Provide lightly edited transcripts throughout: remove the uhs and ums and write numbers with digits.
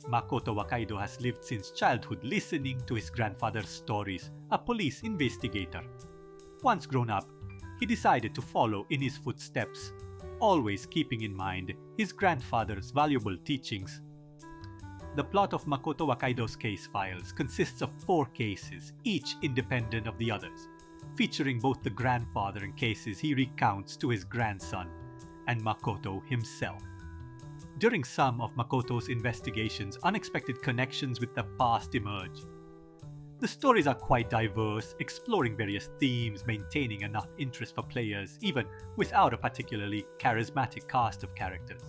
Makoto Wakaido has lived since childhood listening to his grandfather's stories, a police investigator. Once grown up, he decided to follow in his footsteps, always keeping in mind his grandfather's valuable teachings. The plot of Makoto Wakaido's case files consists of 4 cases, each independent of the others, featuring both the grandfather and cases he recounts to his grandson, and Makoto himself. During some of Makoto's investigations, unexpected connections with the past emerge. The stories are quite diverse, exploring various themes, maintaining enough interest for players, even without a particularly charismatic cast of characters.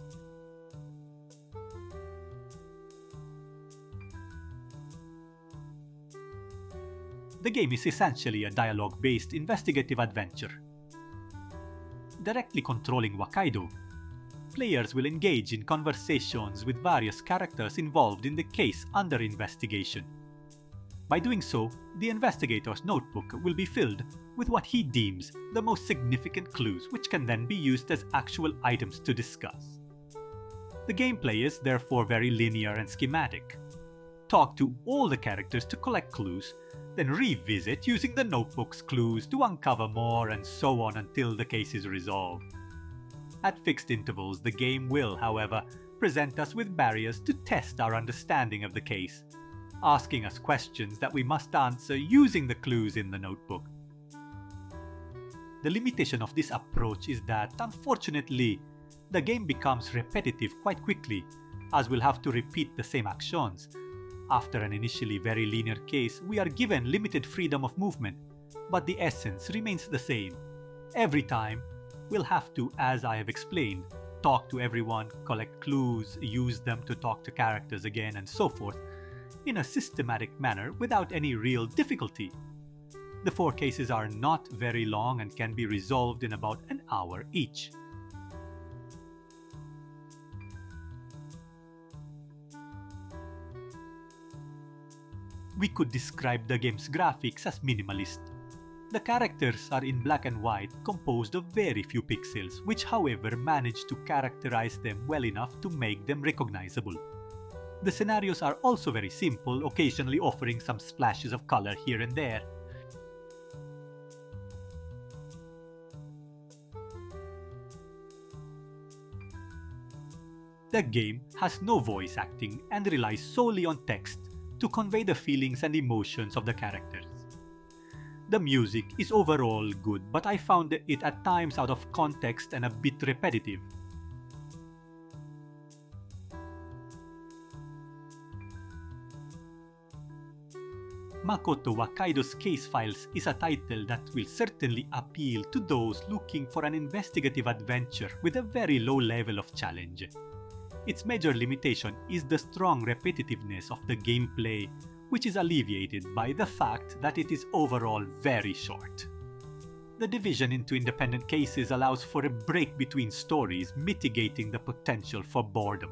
The game is essentially a dialogue-based investigative adventure. Directly controlling Wakaido, players will engage in conversations with various characters involved in the case under investigation. By doing so, the investigator's notebook will be filled with what he deems the most significant clues, which can then be used as actual items to discuss. The gameplay is therefore very linear and schematic. Talk to all the characters to collect clues, then revisit using the notebook's clues to uncover more, and so on until the case is resolved. At fixed intervals, the game will, however, present us with barriers to test our understanding of the case, asking us questions that we must answer using the clues in the notebook. The limitation of this approach is that, unfortunately, the game becomes repetitive quite quickly, as we'll have to repeat the same actions. After an initially very linear case, we are given limited freedom of movement, but the essence remains the same. Every time, we'll have to, as I have explained, talk to everyone, collect clues, use them to talk to characters again, and so forth, in a systematic manner without any real difficulty. The 4 cases are not very long and can be resolved in about an hour each. We could describe the game's graphics as minimalist. The characters are in black and white, composed of very few pixels, which however manage to characterize them well enough to make them recognizable. The scenarios are also very simple, occasionally offering some splashes of color here and there. The game has no voice acting and relies solely on text to convey the feelings and emotions of the characters. The music is overall good, but I found it at times out of context and a bit repetitive. Makoto Wakaido's Case Files is a title that will certainly appeal to those looking for an investigative adventure with a very low level of challenge. Its major limitation is the strong repetitiveness of the gameplay, which is alleviated by the fact that it is overall very short. The division into independent cases allows for a break between stories, mitigating the potential for boredom.